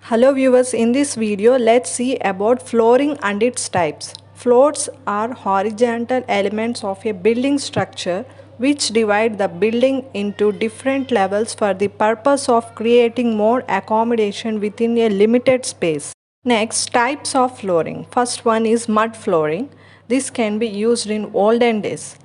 Hello viewers, in this video let's see about flooring and its types. Floors are horizontal elements of a building structure which divide the building into different levels for the purpose of creating more accommodation within a limited space. Next, types of flooring. First one is mud flooring. This can be used in olden days.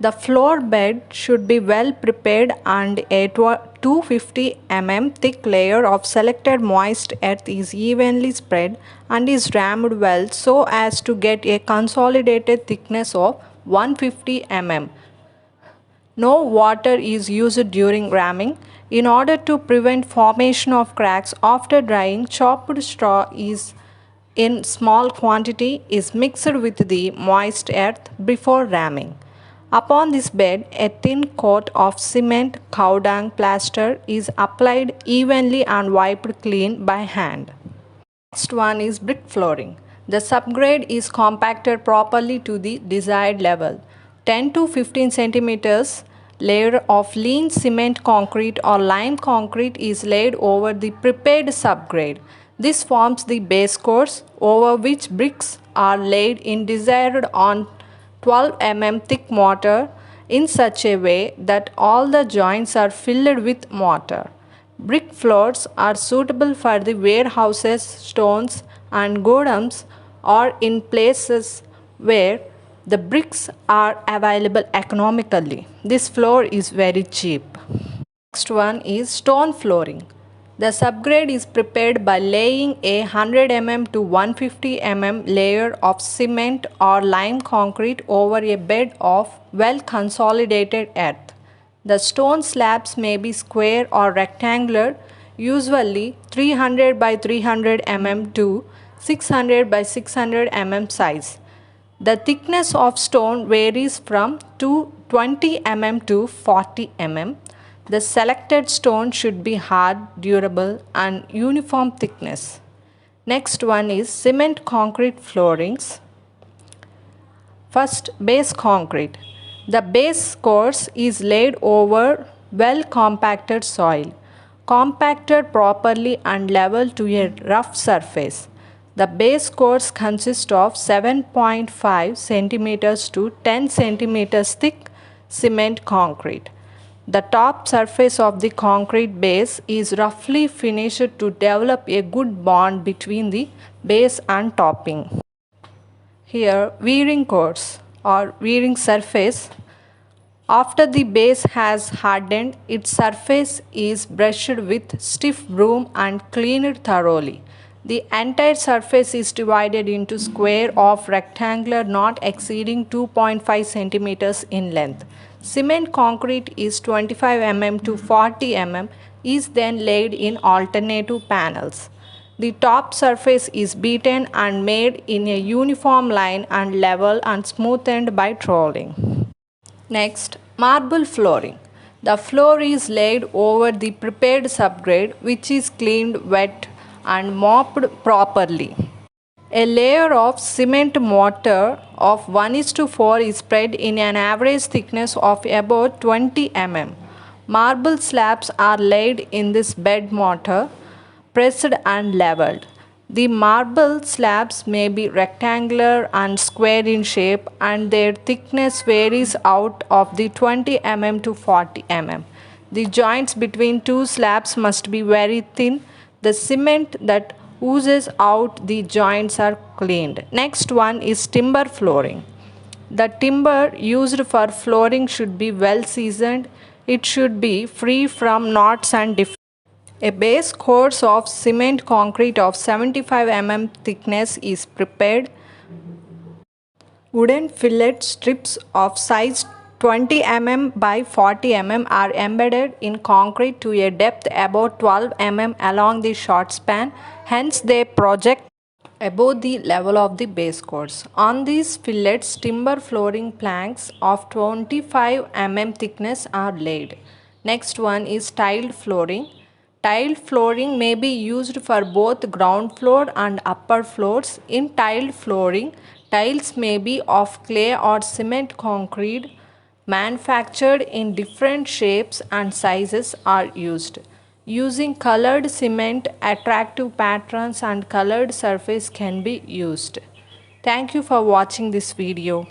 The floor bed should be well prepared and a 250 mm thick layer of selected moist earth is evenly spread and is rammed well so as to get a consolidated thickness of 150 mm. No water is used during ramming. In order to prevent formation of cracks after drying, chopped straw is in small quantity is mixed with the moist earth before ramming. Upon this bed, a thin coat of cement cow dung plaster is applied evenly and wiped clean by hand. Next one is brick flooring. The subgrade is compacted properly to the desired level. 10 to 15 centimeters layer of lean cement concrete or lime concrete is laid over the prepared subgrade. This forms the base course over which bricks are laid in desired on 12 mm thick mortar in such a way that all the joints are filled with mortar. Brick floors are suitable for the warehouses, stones, and godows or in places where the bricks are available economically. This floor is very cheap. Next one is stone flooring. The subgrade is prepared by laying a 100 mm to 150 mm layer of cement or lime concrete over a bed of well consolidated earth. The stone slabs may be square or rectangular, usually 300 by 300 mm to 600 by 600 mm size. The thickness of stone varies from 20 mm to 40 mm. The selected stone should be hard, durable, and uniform thickness. Next one is cement concrete floorings. First, base concrete. The base course is laid over well compacted soil, compacted properly and level to a rough surface. The base course consists of 7.5 centimeters to 10 centimeters thick cement concrete. The top surface of the concrete base is roughly finished to develop a good bond between the base and topping. Here, wearing course or wearing surface. After the base has hardened, its surface is brushed with stiff broom and cleaned thoroughly. The entire surface is divided into square of rectangular not exceeding 2.5 centimeters in length. Cement concrete is 25 mm to 40 mm is then laid in alternative panels. The top surface is beaten and made in a uniform line and level and smoothened by trolling. Next, marble flooring. The floor is laid over the prepared subgrade which is cleaned, wet and mopped properly. A layer of cement mortar of 1:4 is spread in an average thickness of about 20 mm. Marble slabs are laid in this bed mortar, pressed and leveled. The marble slabs may be rectangular and square in shape and their thickness varies out of the 20 mm to 40 mm. The joints between two slabs must be very thin. The cement that oozes out the joints are cleaned. Next one is timber flooring. The timber used for flooring should be well seasoned. It should be free from knots and defects. A base course of cement concrete of 75 mm thickness is prepared. Wooden fillet strips of size 20 mm by 40 mm are embedded in concrete to a depth about 12 mm along the short span, hence they project above the level of the base course. On these fillets, timber flooring planks of 25 mm thickness are laid. Next one is tiled flooring. Tiled flooring may be used for both ground floor and upper floors. In tiled flooring, tiles may be of clay or cement concrete manufactured in different shapes and sizes are used. Using colored cement, attractive patterns and colored surface can be used. Thank you for watching this video.